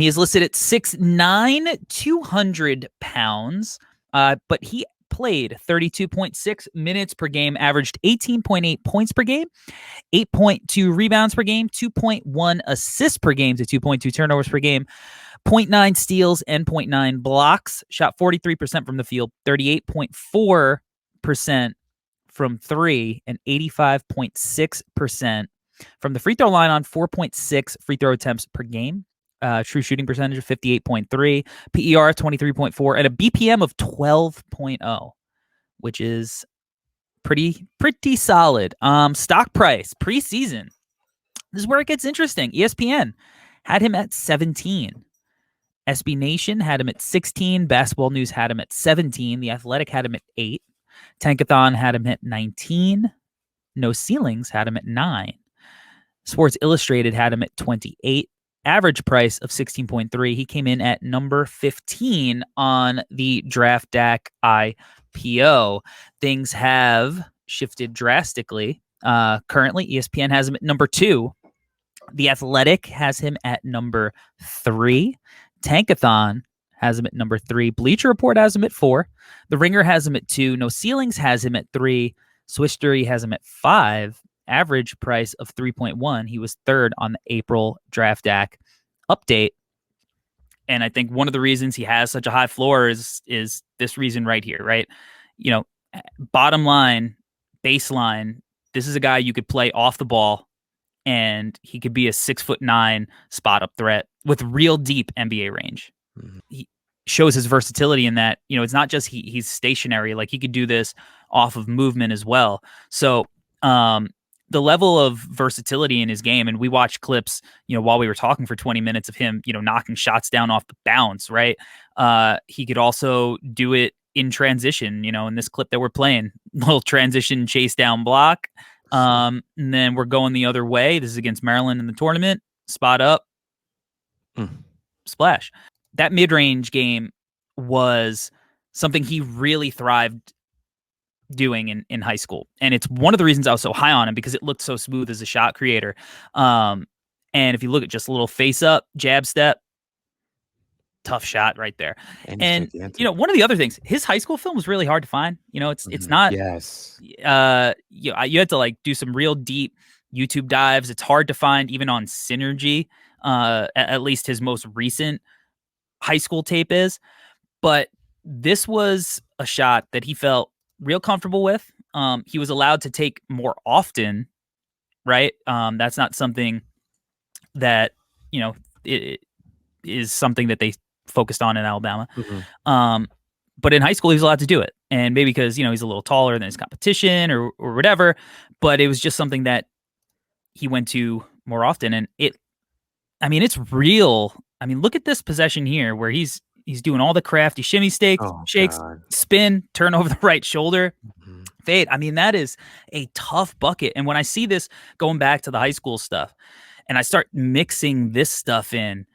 He is listed at 6'9", 200 pounds, but he played 32.6 minutes per game, averaged 18.8 points per game, 8.2 rebounds per game, 2.1 assists per game to 2.2 turnovers per game, 0.9 steals and 0.9 blocks, shot 43% from the field, 38.4% from three, and 85.6% from the free throw line on 4.6 free throw attempts per game. True shooting percentage of 58.3, PER 23.4, and a BPM of 12.0, which is pretty solid. Stock price preseason. This is where it gets interesting. ESPN had him at 17. SB Nation had him at 16. Basketball News had him at 17. The Athletic had him at 8. Tankathon had him at 19. No Ceilings had him at 9. Sports Illustrated had him at 28. Average price of 16.3. He came in at number 15 on the Draft Deck IPO. Things have shifted drastically. Currently, ESPN has him at number 2. The Athletic has him at number 3. Tankathon has him at number 3. Bleacher Report has him at 4. The Ringer has him at 2. No Ceilings has him at 3. Swishtery has him at 5. Average price of 3.1. He was 3rd on the April Draft Deck update. And I think one of the reasons he has such a high floor is this reason right here, right? You know, bottom line, baseline, this is a guy you could play off the ball and he could be a 6'9" spot up threat with real deep NBA range. Mm-hmm. He shows his versatility in that, you know, it's not just he's stationary, like he could do this off of movement as well. So, the level of versatility in his game, and we watched clips, you know, while we were talking for 20 minutes of him, you know, knocking shots down off the bounce, right? He could also do it in transition, you know, in this clip that we're playing, little transition chase down block. And then we're going the other way. This is against Maryland in the tournament. Spot up, splash. That mid-range game was something he really thrived doing in high school. And it's one of the reasons I was so high on him, because it looked so smooth as a shot creator. And if you look at just a little face up, jab step, tough shot right there. And you know, one of the other things, his high school film was really hard to find. You know, it's not, you had to like do some real deep YouTube dives. It's hard to find even on Synergy, at least his most recent high school tape is. But this was a shot that he felt real comfortable with. He was allowed to take more often, right? That's not something that, you know, it is something that they focused on in Alabama. But in high school, he was allowed to do it. And maybe because, you know, he's a little taller than his competition or whatever, but it was just something that he went to more often. And it's real. I mean, look at this possession here where he's doing all the crafty shimmy shakes, spin, turn over the right shoulder, fade. I mean, that is a tough bucket. And when I see this going back to the high school stuff and I start mixing this stuff in,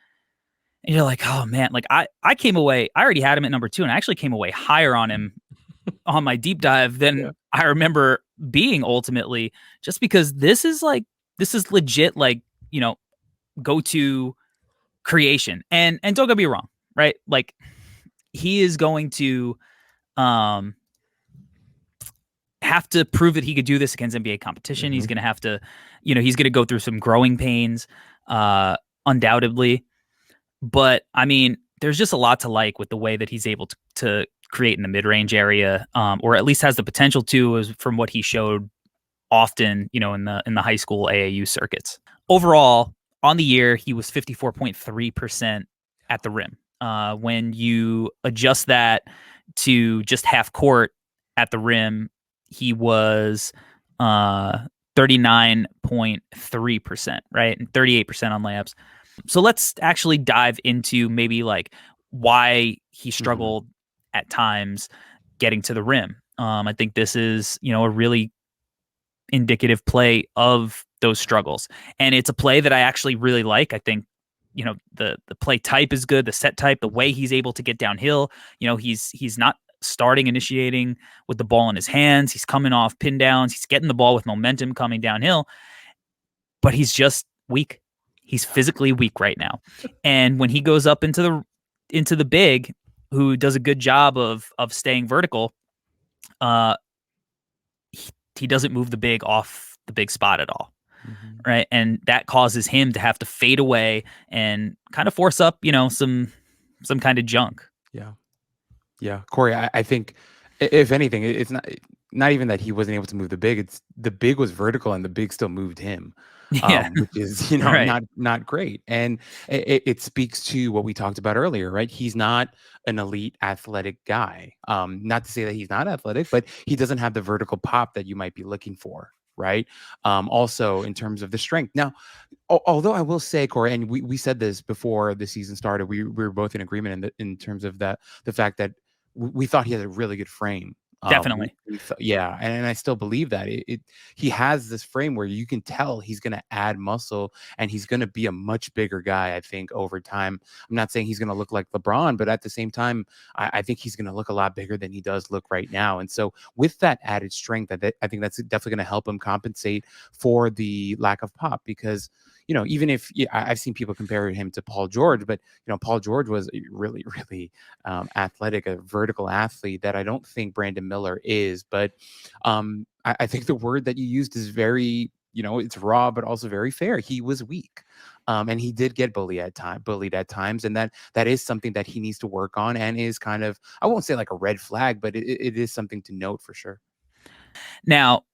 and you're like, oh man, like I came away, I already had him at number 2, and I actually came away higher on him on my deep dive than I remember being ultimately, just because this is legit, like, you know, go-to creation. And don't get me wrong, right? Like, he is going to have to prove that he could do this against NBA competition. He's going to have to, you know, he's going to go through some growing pains, undoubtedly. But I mean, there's just a lot to like with the way that he's able to create in the mid-range area, or at least has the potential to, is from what he showed often, you know, in the high school AAU circuits. Overall, on the year, he was 54.3% at the rim. When you adjust that to just half court at the rim, he was 39.3%, right? And 38% on layups. So let's actually dive into maybe like why he struggled at times getting to the rim. I think this is, you know, a really indicative play of those struggles. And it's a play that I actually really like. I think, you know, the play type is good, the set type, the way he's able to get downhill. You know, he's not initiating with the ball in his hands. He's coming off pin downs. He's getting the ball with momentum coming downhill, but he's just weak. He's physically weak right now. And when he goes up into the big, who does a good job of staying vertical, uh he doesn't move the big off the big spot at all. Mm-hmm. Right. And that causes him to have to fade away and kind of force up, some kind of junk. Yeah. Yeah, Corey, I think if anything, it's not even that he wasn't able to move the big. It's the big was vertical and the big still moved him, Yeah. which is Right. not great. And it speaks to what we talked about earlier, right? He's not an elite athletic guy. Not to say that he's not athletic, but he doesn't have the vertical pop that you might be looking for. Right. Also, in terms of the strength. Now, although I will say, Corey, and we said this before the season started, we were both in agreement in terms of that the fact that we thought he had a really good frame. Definitely. Yeah, and I still believe that he has this frame where you can tell he's going to add muscle and he's going to be a much bigger guy. I think over time. I'm not saying he's going to look like LeBron, but at the same time, I think he's going to look a lot bigger than he does look right now. And so, with that added strength, I think that's definitely going to help him compensate for the lack of pop because even if I've seen people compare him to Paul George, but Paul George was really, really athletic, a vertical athlete that I don't think Brandon Miller is. But I think the word that you used is very, it's raw, but also very fair. He was weak. And he did get bullied at times, and that is something that he needs to work on, and is kind of, I won't say like a red flag, but it is something to note for sure. Now,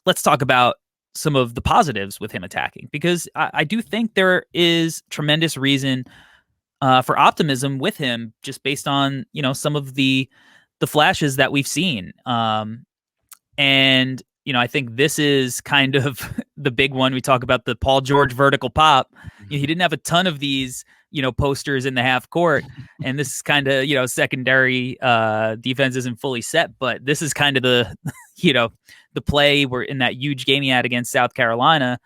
let's talk about some of the positives with him attacking, because I do think there is tremendous reason for optimism with him, just based on some of the flashes that we've seen. And I think this is kind of the big one. We talk about the Paul George vertical pop. He didn't have a ton of these posters in the half court, and this is kind of secondary defense isn't fully set, but this is kind of the the play where in that huge game he had against South Carolina.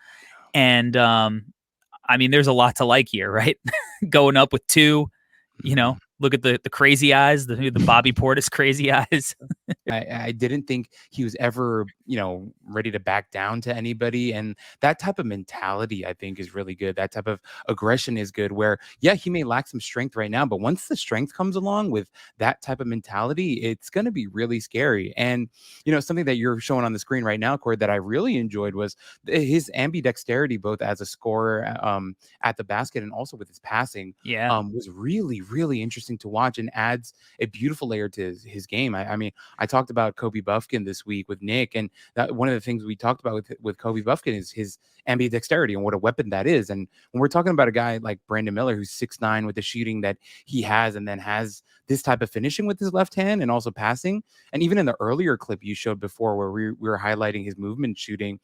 And I mean, there's a lot to like here, right? Going up with two, look at the crazy eyes, the Bobby Portis crazy eyes. I didn't think he was ever, ready to back down to anybody. And that type of mentality, I think, is really good. That type of aggression is good where, yeah, he may lack some strength right now, but once the strength comes along with that type of mentality, it's going to be really scary. And, something that you're showing on the screen right now, Corey, that I really enjoyed was his ambidexterity, both as a scorer at the basket and also with his passing. Yeah. Was really, really interesting to watch and adds a beautiful layer to his game. I mean, I talked about Kobe Buffkin this week with Nick, and that one of the things we talked about with Kobe Buffkin is his ambidexterity and what a weapon that is. And when we're talking about a guy like Brandon Miller, who's 6'9", with the shooting that he has, and then has this type of finishing with his left hand and also passing, and even in the earlier clip you showed before where we were highlighting his movement shooting,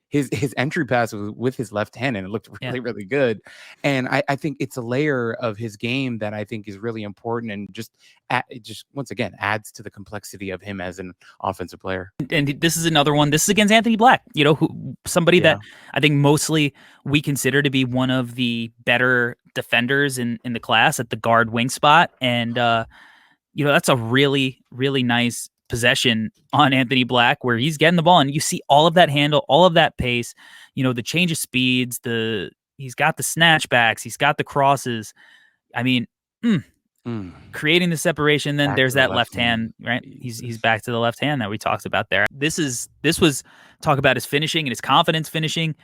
his entry pass was with his left hand, and it looked really, really good. And I think it's a layer of his game that I think is really important, and just once again adds to the complexity of him as an offensive player. And this is another one. This is against Anthony Black, somebody that I think mostly we consider to be one of the better defenders in the class at the guard wing spot. And, that's a really, really nice possession on Anthony Black where he's getting the ball, and you see all of that handle, all of that pace, the change of speeds, he's got the snatchbacks, he's got the crosses. I mean, creating the separation. Then there's that left hand, right? He's back to the left hand that we talked about there. This was talk about his finishing and his confidence finishing,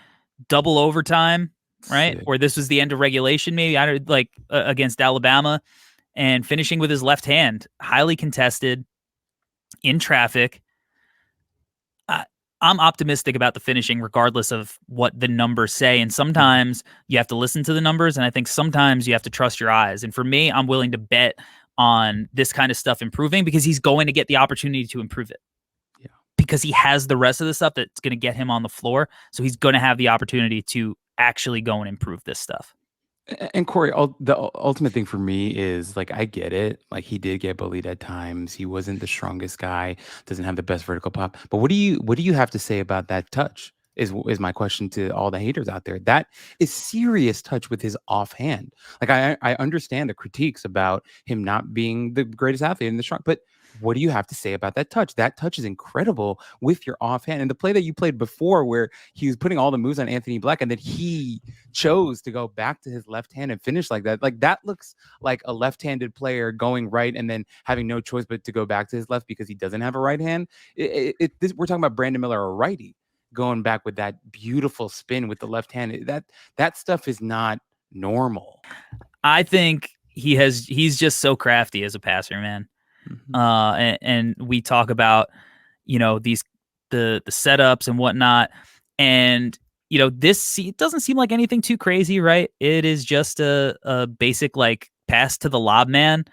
double overtime, right? Sick. Or this was the end of regulation, maybe against Alabama, and finishing with his left hand, highly contested, in traffic. I'm optimistic about the finishing regardless of what the numbers say. And sometimes you have to listen to the numbers, and I think sometimes you have to trust your eyes. And for me, I'm willing to bet on this kind of stuff improving because he's going to get the opportunity to improve it. Yeah. Because he has the rest of the stuff that's going to get him on the floor. So he's going to have the opportunity to actually go and improve this stuff. And Corey, the ultimate thing for me is, like, I get it. Like, he did get bullied at times. He wasn't the strongest guy. Doesn't have the best vertical pop. But what do you have to say about that touch? Is my question to all the haters out there. That is serious touch with his offhand. Like, I understand the critiques about him not being the greatest athlete in the strong, but What do you have to say about that touch? That touch is incredible with your offhand. And the play that you played before, where he was putting all the moves on Anthony Black, and then he chose to go back to his left hand and finish like that looks like a left-handed player going right and then having no choice but to go back to his left because he doesn't have a right hand. We're talking about Brandon Miller, a righty, going back with that beautiful spin with the left hand. That stuff is not normal. I think he's just so crafty as a passer, man. Mhm. And we talk about, these the setups and whatnot, and this it doesn't seem like anything too crazy, right? It is just a basic like pass to the lob man,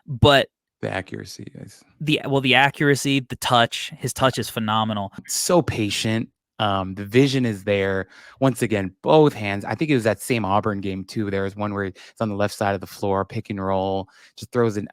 but The accuracy is the accuracy, the touch, his touch is phenomenal. so patient. The vision is there. Once again, both hands. I think it was that same Auburn game too. There was one where it's on the left side of the floor, pick and roll, just throws in.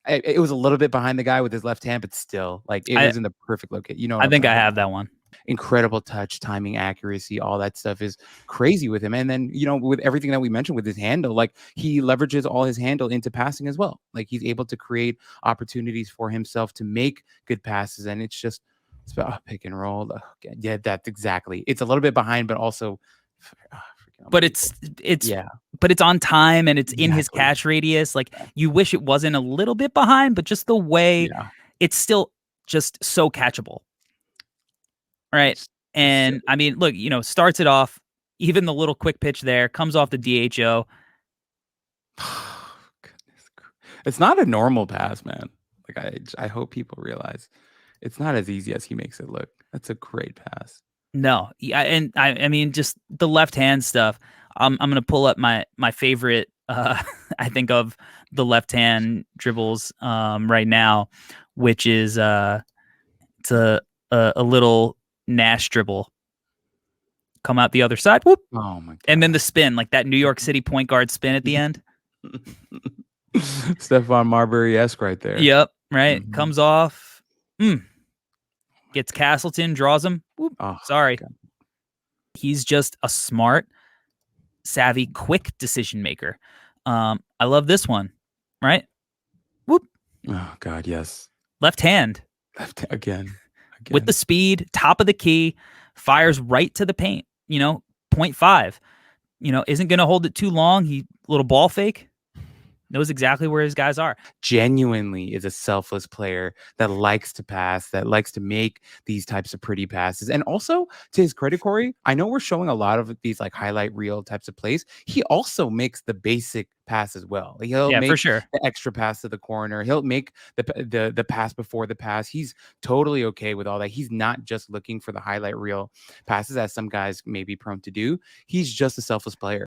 It was a little bit behind the guy with his left hand, but still, like it was in the perfect location. You know what I I'm think I talking have about? that one. Incredible touch, timing, accuracy, all that stuff is crazy with him. And then, with everything that we mentioned with his handle, like he leverages all his handle into passing as well. Like he's able to create opportunities for himself to make good passes. And it's about pick and roll. Oh, yeah, that's exactly. It's a little bit behind, but also, But it's yeah, but it's on time and it's in his exactly. catch radius. Like you wish it wasn't a little bit behind, but just the way Yeah. it's still just so catchable. Right. So, And I mean, look, starts it off, even the little quick pitch there comes off the DHO. goodness. It's not a normal pass, man. Like I hope people realize it's not as easy as he makes it look. That's a great pass. No. Yeah, and I mean just the left hand stuff. I'm gonna pull up my favorite I think of the left hand dribbles right now, which is it's a little Nash dribble. Come out the other side, whoop, Oh my and then the god. spin, like that New York City point guard spin at the end. Stephon Marbury-esque right there. Yep, right. Mhm. Comes off, gets Castleton, draws him. Whoop, Oh sorry. god. He's just a smart, savvy, quick decision maker. I love this one, right? Whoop, Oh god, yes. left hand Left again. with the speed, top of the key, fires right to the paint. 0.5. Isn't going to hold it too long. He little ball fake. Knows exactly where his guys are. Genuinely is a selfless player that likes to pass, that likes to make these types of pretty passes. And also, to his credit, Corey, I know we're showing a lot of these like highlight reel types of plays. He also makes the basic pass as well. Like, he'll Yeah, for make sure. the extra pass to the corner. He'll make the pass before the pass. He's totally okay with all that. He's not just looking for the highlight reel passes as some guys may be prone to do. He's just a selfless player.